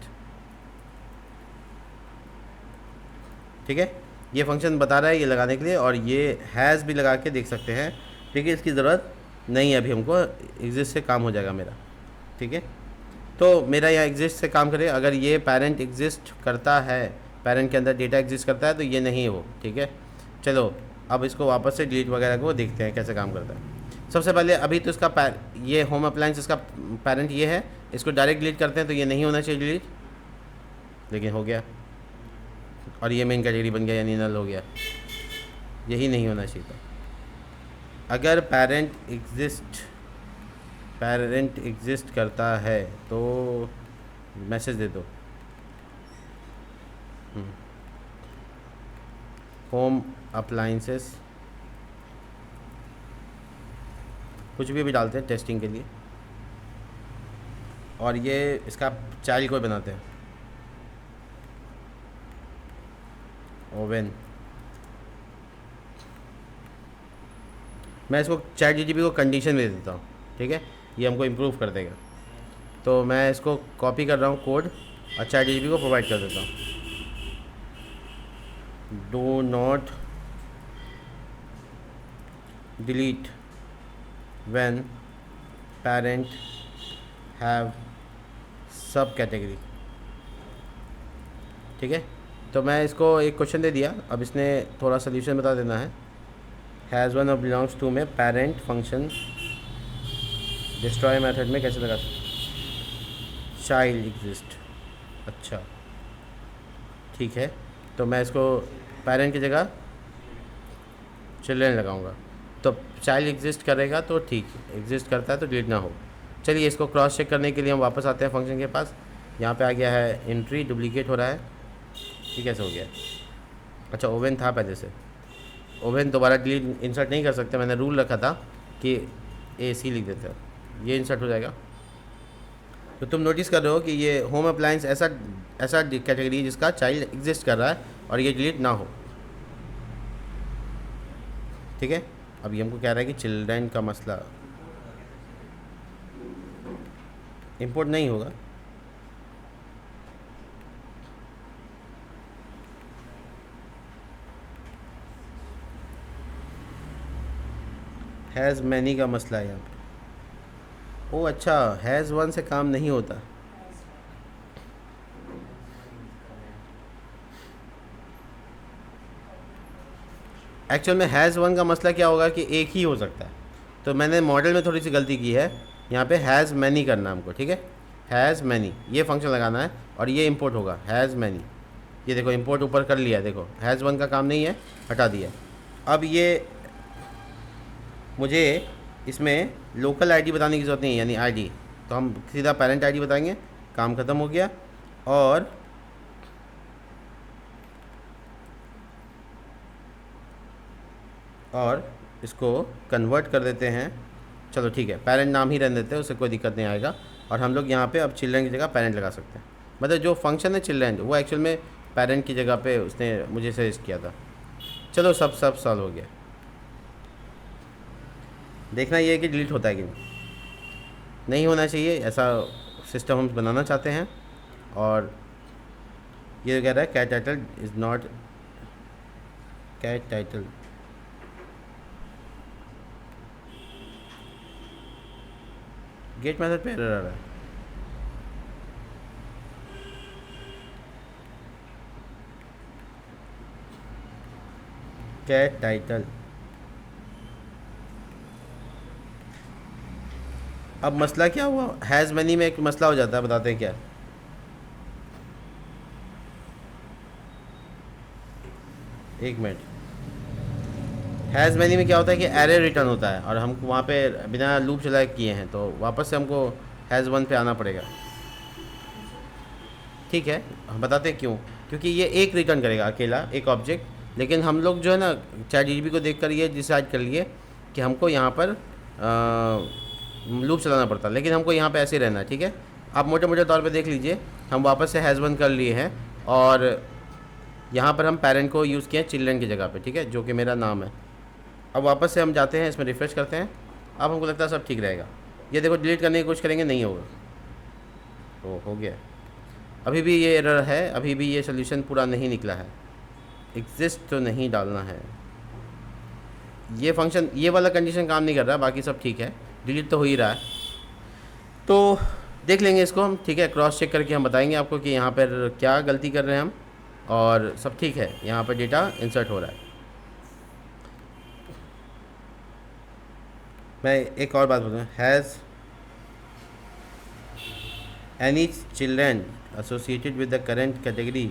ठीक है। ये फंक्शन बता रहा है ये लगाने के लिए, और ये हैज़ भी लगा के देख सकते हैं, ठीक है। इसकी ज़रूरत नहीं है अभी हमको, एग्जिस्ट से काम हो जाएगा मेरा, ठीक है। तो मेरा यहाँ एग्जिस्ट से काम करे, अगर ये पेरेंट एग्जिस्ट करता है, पेरेंट के अंदर डेटा एग्जिस्ट करता है, तो ये नहीं हो, ठीक है। चलो अब इसको वापस से डिलीट वगैरह को देखते हैं कैसे काम करता है। सबसे पहले अभी तो इसका ये होम अप्लायंस इसका पेरेंट ये है, इसको डायरेक्ट डिलीट करते हैं, तो ये नहीं होना चाहिए डिलीट, लेकिन हो गया, और ये मेन कैटेगरी बन गया यानी नल हो गया, यही नहीं होना चाहिए था। अगर पेरेंट एग्जिस्ट करता है तो मैसेज दे दो, होम अप्लाइंसेस, कुछ भी डालते हैं टेस्टिंग के लिए, और ये इसका चाइल्ड कोड बनाते हैं ओवन। मैं इसको चैट जीटीपी को कंडीशन दे देता हूँ, ठीक है, ये हमको इम्प्रूव कर देगा। तो मैं इसको कॉपी कर रहा हूँ कोड और चैट जीटीपी को प्रोवाइड कर देता हूँ। Do not delete when parent have सब कैटेगरी, ठीक है। तो मैं इसको एक क्वेश्चन दे दिया, अब इसने थोड़ा सोल्यूशन बता देना है। हैज़ वन और बिलोंग्स टू में पेरेंट फंक्शन डिस्ट्रॉय मेथड में कैसे लगा चाइल्ड एग्जिस्ट। अच्छा ठीक है, तो मैं इसको पेरेंट की जगह चिल्ड्रेन लगाऊंगा, तो चाइल्ड एग्जिस्ट करेगा तो ठीक, एग्जिस्ट करता है तो डिलीट ना हो। चलिए इसको क्रॉस चेक करने के लिए हम वापस आते हैं फंक्शन के पास। यहाँ पे आ गया है एंट्री, डुप्लीकेट हो रहा है, ये कैसे हो गया। अच्छा ओवन था पहले से, ओवन दोबारा डिलीट इंसर्ट नहीं कर सकते, मैंने रूल रखा था कि AC लिख देते हैं, ये इंसर्ट हो जाएगा। तो तुम नोटिस कर रहे हो कि ये होम अप्लायंस ऐसा कैटेगरी है जिसका चाइल्ड एग्जिस्ट कर रहा है और ये डिलीट ना हो, ठीक है। अब ये हमको कह रहा है कि चिल्ड्रन का मसला इंपोर्ट नहीं होगा। हैज़ मैनी का मसला है यहाँ पे। ओ अच्छा, हैज़ वन से काम नहीं होता। एक्चुअल में हैज़ वन का मसला क्या होगा कि एक ही हो सकता है, तो मैंने मॉडल में थोड़ी सी गलती की है। यहाँ पे हैज़ मैनी करना हमको, ठीक है, हैज़ मैनी ये फंक्शन लगाना है और ये इंपोर्ट होगा हैज़ मैनी। ये देखो इंपोर्ट ऊपर कर लिया, देखो हैज़ वन का काम नहीं है, हटा दिया। अब ये मुझे इसमें लोकल आईडी बताने की ज़रूरत नहीं है, यानी आईडी, तो हम सीधा पेरेंट आईडी बताएंगे, काम ख़त्म हो गया। और इसको कन्वर्ट कर देते हैं, चलो ठीक है, पेरेंट नाम ही रहने देते हैं, उससे कोई दिक्कत नहीं आएगा। और हम लोग यहाँ पे अब चिल्ड्रन की जगह पेरेंट लगा सकते हैं, मतलब जो फंक्शन है चिल्ड्रन वो एक्चुअल में पेरेंट की जगह पे उसने मुझे सजेस्ट किया था। चलो सब सॉल्व हो गया। देखना ये है कि डिलीट होता है कि नहीं होना चाहिए, ऐसा सिस्टम हम बनाना चाहते हैं। और ये कह रहा है cat title is not cat title, get method पे एरर आ रहा है। कैट टाइटल, अब मसला क्या हुआ, हैज़ मैनी में एक मसला हो जाता है, बताते हैं क्या। एक मिनट, हैज़ मैनी में क्या होता है कि एरर रिटर्न होता है और हम वहाँ पे बिना लूप चलाए किए हैं, तो वापस से हमको हैज़ वन पे आना पड़ेगा, ठीक है। हम बताते हैं क्यों, क्योंकि ये एक रिटर्न करेगा अकेला एक ऑब्जेक्ट, लेकिन हम लोग जो है ना चैट जीटीपी को देख कर ये डिसाइड कर लिए कि हमको यहाँ पर लूप चलाना पड़ता है, लेकिन हमको यहाँ पे ऐसे रहना है, ठीक है। आप मोटे मोटे तौर पे देख लीजिए, हम वापस से हैज़ वन कर लिए हैं और यहाँ पर हम पेरेंट को यूज़ किए हैं चिल्ड्रन की जगह पे, ठीक है, जो कि मेरा नाम है। अब वापस से हम जाते हैं, इसमें रिफ़्रेश करते हैं, अब हमको लगता है सब ठीक रहेगा। ये देखो डिलीट करने की कोशिश करेंगे, नहीं होगा, तो हो गया। अभी भी ये एरर है, अभी भी ये सोल्यूशन पूरा नहीं निकला है, एग्जिस्ट तो नहीं डालना है। ये फंक्शन, ये वाला कंडीशन काम नहीं कर रहा, बाकी सब ठीक है, डिलीट तो हो ही रहा है। तो देख लेंगे इसको हम, ठीक है, क्रॉस चेक करके हम बताएंगे आपको कि यहाँ पर क्या गलती कर रहे हैं हम, और सब ठीक है, यहाँ पर डेटा इंसर्ट हो रहा है। मैं एक और बात बोलूँ, has any children associated with the current category,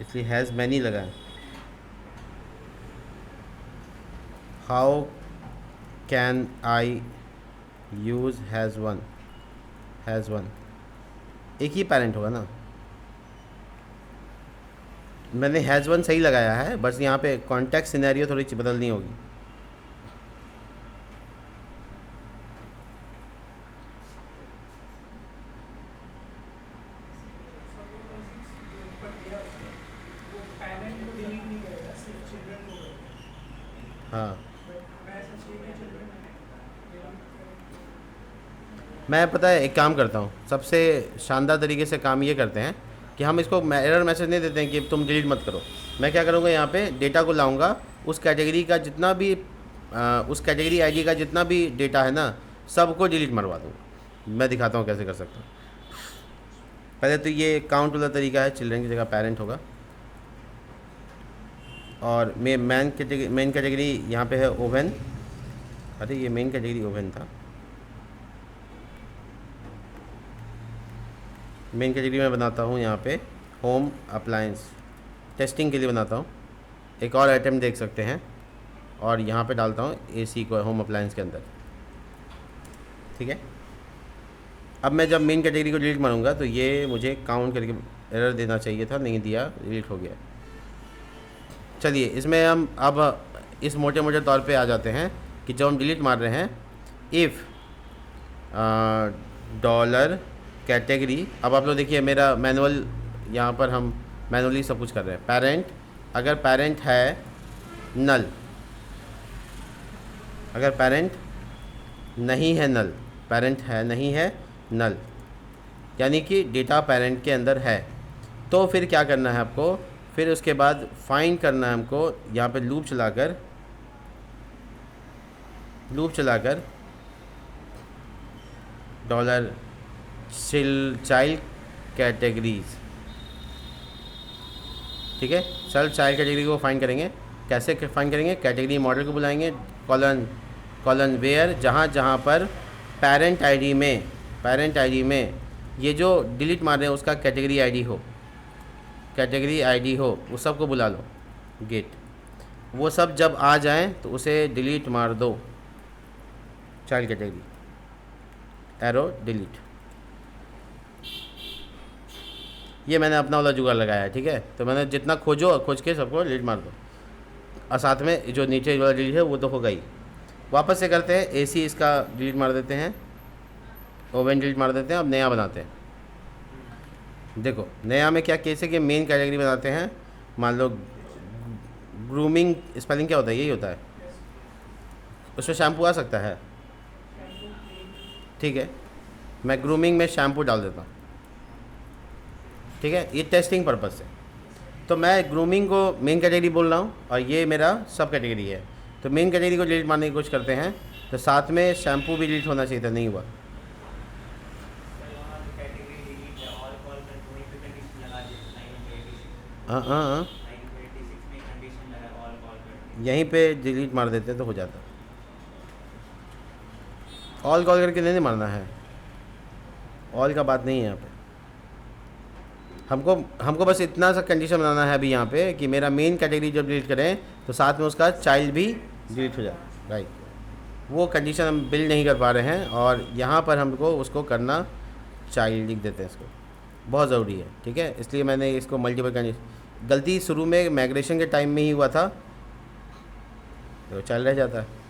इसलिए हैज़ मैनी लगा है। How can I use has one, has one एक ही पेरेंट होगा ना, मैंने हैज़ वन सही लगाया है, बस यहाँ पे कॉन्टेक्स्ट सिनेरियो थोड़ी सी बदलनी होगी। हाँ, मैं पता है एक काम करता हूँ, सबसे शानदार तरीके से काम ये करते हैं कि हम इसको एरर मैसेज नहीं देते हैं कि तुम डिलीट मत करो। मैं क्या करूँगा, यहाँ पे डेटा को लाऊंगा, उस कैटेगरी का जितना भी उस कैटेगरी आईडी का जितना भी डेटा है ना, सबको डिलीट मरवा दूँगा। मैं दिखाता हूँ कैसे कर सकता हूँ। पहले तो ये काउंट वाला तरीका है, चिल्ड्रन की जगह पेरेंट होगा, और मेन कैटेगरी यहाँ पे है ओवन। अरे ये मेन कैटेगरी ओवन था। मेन कैटेगरी में बनाता हूँ यहाँ पे होम अप्लायंस, टेस्टिंग के लिए बनाता हूँ। एक और आइटम देख सकते हैं, और यहाँ पे डालता हूँ एसी को होम अप्लायंस के अंदर। ठीक है, अब मैं जब मेन कैटेगरी को डिलीट मारूंगा तो ये मुझे काउंट करके एरर देना चाहिए था, नहीं दिया, डिलीट हो गया। चलिए इसमें हम अब इस मोटे मोटे तौर पे आ जाते हैं कि जब हम डिलीट मार रहे हैं, इफ़ डॉलर कैटेगरी। अब आप लोग देखिए मेरा मैनुअल, यहाँ पर हम मैनुअली सब कुछ कर रहे हैं। पेरेंट, अगर पेरेंट है नल, अगर पेरेंट नहीं है नल, पेरेंट है नहीं है नल, यानी कि डेटा पेरेंट के अंदर है, तो फिर क्या करना है आपको, फिर उसके बाद फाइंड करना है हमको, यहाँ पे लूप चलाकर डॉलर चाइल्ड कैटेगरीज। ठीक है, चाइल्ड कैटेगरी को फाइंड करेंगे। कैसे फाइंड करेंगे, कैटेगरी मॉडल को बुलाएंगे, कॉलन वेयर, जहाँ पर पेरेंट आईडी में ये जो डिलीट मार रहे हैं उसका कैटेगरी आईडी हो, उस सब को बुला लो गेट। वो सब जब आ जाएं तो उसे डिलीट मार दो, चाइल्ड कैटेगरी एरो डिलीट। ये मैंने अपना वाला जुगाड़ लगाया है। ठीक है, तो मैंने जितना खोज के सबको डिलीट मार दो, और साथ में जो नीचे वाला डिलीट है वो तो होगा ही। वापस से करते हैं, एसी इसका डिलीट मार देते हैं, ओवन डिलीट मार देते हैं। अब नया बनाते हैं। देखो नया में क्या केस है कि मेन कैटेगरी बनाते हैं। मान लो ग्रूमिंग, स्पेलिंग क्या होता है, यही होता है, उसमें शैम्पू आ सकता है। ठीक है, मैं ग्रूमिंग में शैम्पू डाल देता हूँ। ठीक है, ये टेस्टिंग पर्पज़ से। तो मैं ग्रूमिंग को मेन कैटेगरी बोल रहा हूँ, और ये मेरा सब कैटेगरी है। तो मेन कैटेगरी को डिलीट मारने की कोशिश करते हैं, तो साथ में शैम्पू भी डिलीट होना चाहिए था, नहीं हुआ। हाँ, यहीं पे डिलीट मार देते तो हो जाता। ऑल कॉल करके नहीं मारना है, ऑल का बात नहीं है यहाँ पे। हमको बस इतना सा कंडीशन बनाना है अभी यहाँ पे कि मेरा मेन कैटेगरी जब डिलीट करें तो साथ में उसका चाइल्ड भी डिलीट हो जाए। राइट, वो कंडीशन हम बिल्ड नहीं कर पा रहे हैं, और यहाँ पर हमको उसको करना चाइल्ड लिख देते हैं, इसको बहुत ज़रूरी है। ठीक है, इसलिए मैंने इसको मल्टीपल कंडीशन, गलती शुरू में माइग्रेशन के टाइम में ही हुआ था तो चाइल्ड रह जाता है।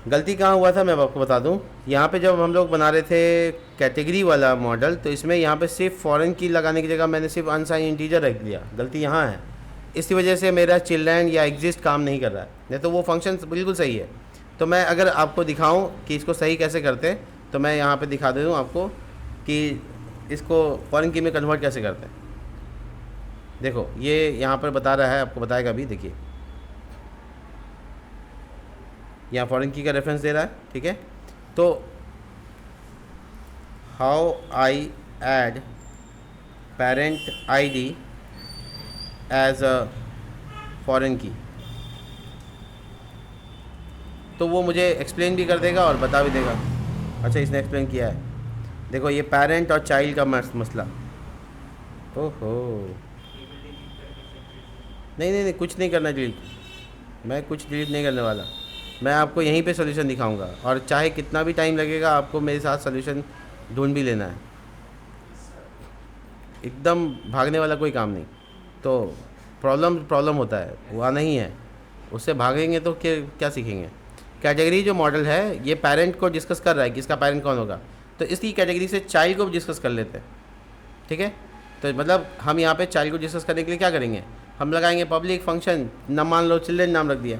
गलती कहाँ हुआ था मैं आपको बता दूं, यहाँ पे जब हम लोग बना रहे थे कैटेगरी वाला मॉडल, तो इसमें यहाँ पे सिर्फ फॉरेन की लगाने की जगह मैंने सिर्फ अनसाइन इंटीजर रख दिया। गलती यहाँ है, इसी वजह से मेरा चिल्ड्रन या एग्जिस्ट काम नहीं कर रहा है, नहीं तो वो फंक्शन बिल्कुल सही है। तो मैं अगर आपको दिखाऊँ कि इसको सही कैसे करते हैं, तो मैं यहाँ पर दिखा दे दूँ आपको कि इसको फॉरेन की में कन्वर्ट कैसे करते हैं। देखो ये यहाँ पर बता रहा है, आपको बताएगा अभी। देखिए यहाँ फॉरेन की का रेफरेंस दे रहा है। ठीक है, तो how I add parent ID as a foreign key, तो वो मुझे एक्सप्लेन भी कर देगा और बता भी देगा। अच्छा, इसने एक्सप्लेन किया है। देखो ये पेरेंट और चाइल्ड का मसला। ओहो, नहीं, कुछ नहीं करना डिलीट, मैं कुछ डिलीट नहीं करने वाला। मैं आपको यहीं पे सॉल्यूशन दिखाऊंगा, और चाहे कितना भी टाइम लगेगा आपको मेरे साथ सॉल्यूशन ढूंढ भी लेना है। एकदम भागने वाला कोई काम नहीं। तो प्रॉब्लम होता है, वो आना ही है, उससे भागेंगे तो क्या सीखेंगे। कैटेगरी जो मॉडल है ये पेरेंट को डिस्कस कर रहा है कि इसका पेरेंट कौन होगा, तो इसकी कैटेगरी से चाइल्ड को भी डिस्कस कर लेते हैं, ठीक है। तो मतलब हम यहाँ पे चाइल्ड को डिस्कस करने के लिए क्या करेंगे, हम लगाएंगे पब्लिक फंक्शन, नाम मान लो चिल्ड्रेन नाम रख दिया,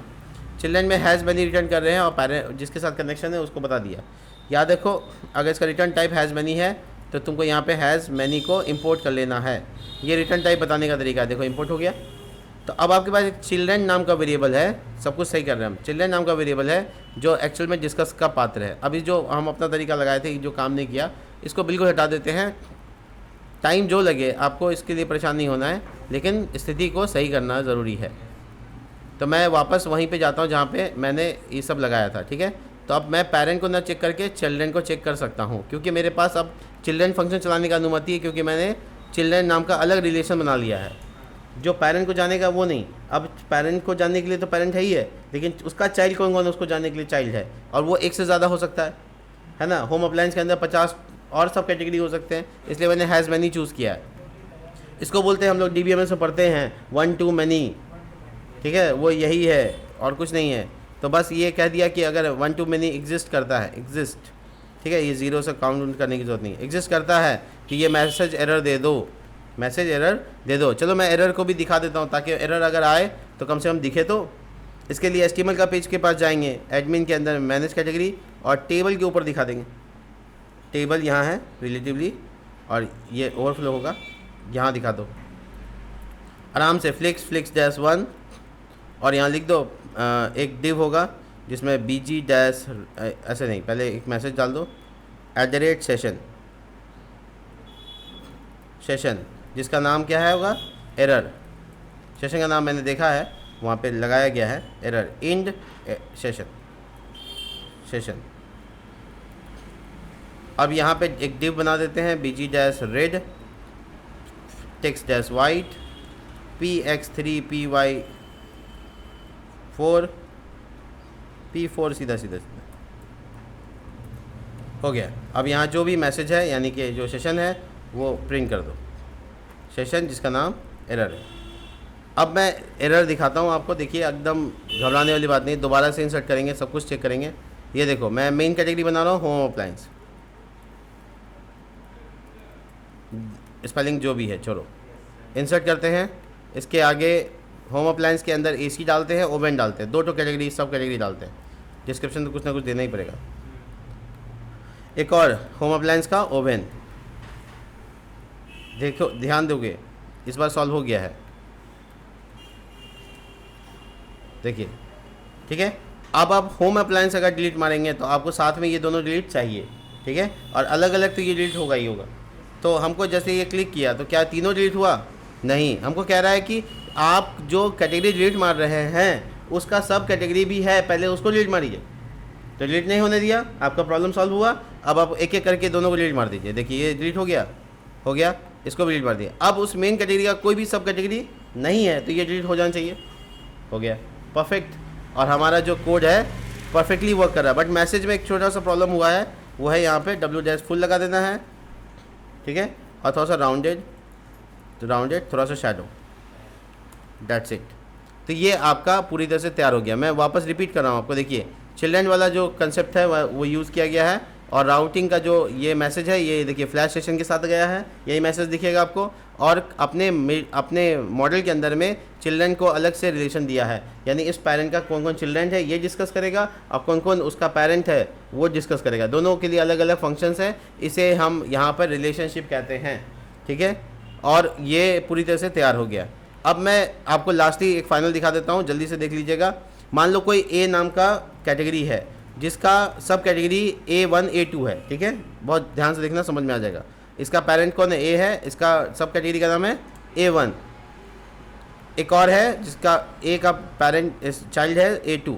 चिल्ड्रेन में हैज़ मैनी रिटर्न कर रहे हैं और पेरेंट जिसके साथ कनेक्शन है उसको बता दिया। याद देखो अगर इसका रिटर्न टाइप हैज़ मैनी है तो तुमको यहाँ पे हैज़ मैनी को इंपोर्ट कर लेना है। ये रिटर्न टाइप बताने का तरीका है, देखो इंपोर्ट हो गया। तो अब आपके पास एक चिल्ड्रेन नाम का वेरिएबल है, सब कुछ सही कर रहे हैं हम, चिल्ड्रेन नाम का वेरिएबल है जो एक्चुअल में डिस्कस का पात्र है। अभी जो हम अपना तरीका लगाए थे जो काम नहीं किया इसको बिल्कुल हटा देते हैं। टाइम जो लगे आपको इसके लिए परेशान नहीं होना है, लेकिन स्थिति को सही करना ज़रूरी है। तो मैं वापस वहीं पे जाता हूँ जहाँ पे मैंने ये सब लगाया था, ठीक है। तो अब मैं पेरेंट को ना चेक करके चिल्ड्रेन को चेक कर सकता हूँ, क्योंकि मेरे पास अब चिल्ड्रेन फंक्शन चलाने का अनुमति है, क्योंकि मैंने चिल्ड्रेन नाम का अलग रिलेशन बना लिया है। जो पेरेंट को जानेगा वो नहीं, अब पेरेंट को जानने के लिए तो पेरेंट है ही है, लेकिन उसका चाइल्ड कौन कौन है उसको जानने के लिए चाइल्ड है, और वो एक से ज़्यादा हो सकता है ना। होम अप्लायंस के अंदर 50 और सब कैटेगरी हो सकते हैं, इसलिए मैंने हैज़ मैनी चूज़ किया है। इसको बोलते हैं हम लोग DBMS में पढ़ते हैं 1 to many, ठीक है, वो यही है और कुछ नहीं है। तो बस ये कह दिया कि अगर 1 to many एग्जिस्ट करता है, एग्जिस्ट, ठीक है, ये ज़ीरो से काउंट करने की ज़रूरत नहीं, एग्जिस्ट करता है कि ये मैसेज एरर दे दो, मैसेज एरर दे दो। चलो मैं एरर को भी दिखा देता हूँ ताकि एरर अगर आए तो कम से कम दिखे। तो इसके लिए HTML का पेज के पास जाएंगे, एडमिन के अंदर मैनेज कैटेगरी, और टेबल के ऊपर दिखा देंगे। टेबल यहाँ है रिलेटिवली, और ये ओवरफ्लो होगा, यहाँ दिखा दो आराम से, फ्लिक्स-1, और यहाँ लिख दो एक डिव होगा जिसमें BG डैश, ऐसे नहीं, पहले एक मैसेज डाल दो @session, जिसका नाम क्या है होगा एरर। सेशन का नाम मैंने देखा है वहाँ पे लगाया गया है एरर, इंड सेशन। अब यहाँ पे एक डिव बना देते हैं BG dash red, text dash white, PX3 PY4 P4 सीधा हो गया। अब यहाँ जो भी मैसेज है यानी कि जो सेशन है वो प्रिंट कर दो, सेशन जिसका नाम एरर है। अब मैं एरर दिखाता हूँ आपको, देखिए एकदम घबराने वाली बात नहीं, दोबारा से इंसर्ट करेंगे, सब कुछ चेक करेंगे। ये देखो मैं मेन कैटेगरी बना रहा हूँ होम अप्लायंस, स्पेलिंग जो भी है छोड़ो, इंसर्ट करते हैं। इसके आगे होम अप्लायंस के अंदर AC डालते हैं, ओवन डालते हैं, 2 कैटेगरी सब कैटेगरी डालते हैं। डिस्क्रिप्शन तो कुछ ना कुछ देना ही पड़ेगा। एक और होम अप्लायंस का ओवन, देखो ध्यान दोगे इस बार सॉल्व हो गया है, देखिए, ठीक है। अब आप होम अप्लायंस अगर डिलीट मारेंगे तो आपको साथ में ये दोनों डिलीट चाहिए, ठीक है, और अलग अलग तो ये डिलीट होगा ही होगा। तो हमको जैसे ये क्लिक किया तो क्या तीनों डिलीट हुआ? नहीं, हमको कह रहा है कि आप जो कैटेगरी डिलीट मार रहे हैं उसका सब कैटेगरी भी है, पहले उसको डिलीट मारिए। तो डिलीट नहीं होने दिया, आपका प्रॉब्लम सॉल्व हुआ। अब आप एक एक करके दोनों को डिलीट मार दीजिए, देखिए ये डिलीट हो गया, इसको भी डिलीट मार दिया। अब उस मेन कैटेगरी का कोई भी सब कैटेगरी नहीं है तो ये डिलीट हो जाना चाहिए, हो गया, परफेक्ट। और हमारा जो कोड है परफेक्टली वर्क कर रहा है। बट मैसेज में एक छोटा सा प्रॉब्लम हुआ है, वो है यहाँ पे W डैश फुल लगा देना है, ठीक है, और थोड़ा सा राउंडेड, थोड़ा सा शैडो, दैट्स इट। तो ये आपका पूरी तरह से तैयार हो गया। मैं वापस रिपीट कर रहा हूँ आपको, देखिए चिल्ड्रेन वाला जो कंसेप्ट है वो यूज़ किया गया है, और राउटिंग का जो ये मैसेज है ये देखिए फ्लैश सेशन के साथ गया है, यही मैसेज दिखेगा आपको। और अपने मॉडल के अंदर में चिल्ड्रेन को अलग से रिलेशन दिया है, यानी इस पेरेंट का कौन कौन चिल्ड्रेन है ये डिस्कस करेगा, और कौन कौन उसका पेरेंट है वो डिस्कस करेगा। दोनों के लिए अलग अलग फंक्शंस हैं, इसे हम यहाँ पर रिलेशनशिप कहते हैं, ठीक है। और ये पूरी तरह से तैयार हो गया। अब मैं आपको लास्टली एक फाइनल दिखा देता हूँ, जल्दी से देख लीजिएगा। मान लो कोई A नाम का कैटेगरी है जिसका सब कैटेगरी A1 A2 है, ठीक है, बहुत ध्यान से देखना, समझ में आ जाएगा। इसका पेरेंट कौन है? A है, इसका सब कैटेगरी का नाम है A1। एक और है जिसका A का पेरेंट चाइल्ड है A2,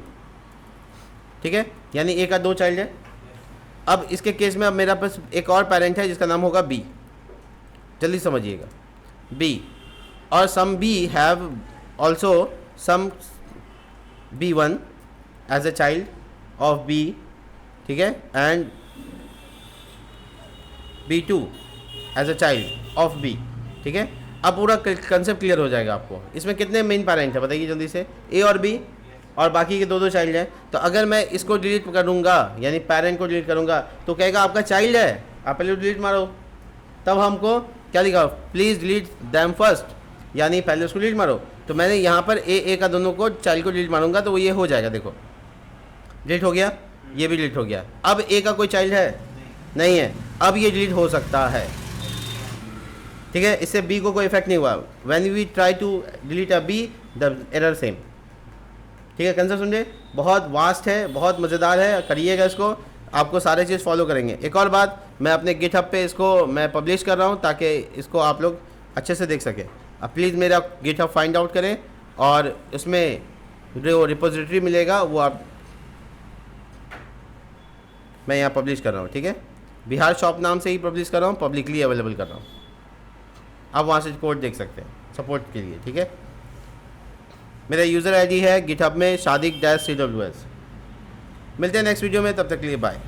ठीक है, यानी A का 2 चाइल्ड है। अब इसके केस में अब मेरा पास एक और पेरेंट है जिसका नाम होगा B, जल्दी समझिएगा, B। और some B have also some B1 as a child of B, ठीक है, and B2 as a child of B, ठीक है। अब पूरा कंसेप्ट क्लियर हो जाएगा आपको। इसमें कितने मेन पेरेंट है बताइए जल्दी से, ए और बी, और बाकी के 2 चाइल्ड हैं। तो अगर मैं इसको डिलीट करूँगा यानी पेरेंट को डिलीट करूँगा तो कहेगा आपका चाइल्ड है, आप पहले डिलीट मारो। तब हमको क्या लिखा, प्लीज़ डिलीट दैम फर्स्ट, यानी पहले उसको डिलीट मारो। तो मैंने यहाँ पर ए का दोनों को चाइल्ड को डिलीट मारूंगा तो वो ये हो जाएगा, देखो डिलीट हो गया, ये भी डिलीट हो गया। अब ए का कोई चाइल्ड है नहीं है, अब ये डिलीट हो सकता है, ठीक है। इससे बी को कोई इफेक्ट नहीं हुआ। When we try to delete a B the error same, ठीक है। कंसेप्ट समझे, बहुत वास्ट है, बहुत मज़ेदार है, करिएगा इसको, आपको सारे चीज़ फॉलो करेंगे। एक और बात, मैं अपने गिटहब पे इसको मैं पब्लिश कर रहा हूँ ताकि इसको आप लोग अच्छे से देख सकें। अब प्लीज़ मेरा गिटहब फाइंड आउट करें और उसमें जो रिपोजिटरी मिलेगा वो आप, मैं यहाँ पब्लिश कर रहा हूँ, ठीक है। बिहार शॉप नाम से ही पब्लिश कर रहा हूँ, पब्लिकली अवेलेबल कर रहा हूँ। आप वहाँ से कोड देख सकते हैं सपोर्ट के लिए, ठीक है। मेरा यूज़र आईडी है गिटहब में शादिक-CWS। मिलते हैं नेक्स्ट वीडियो में, तब तक के लिए बाय।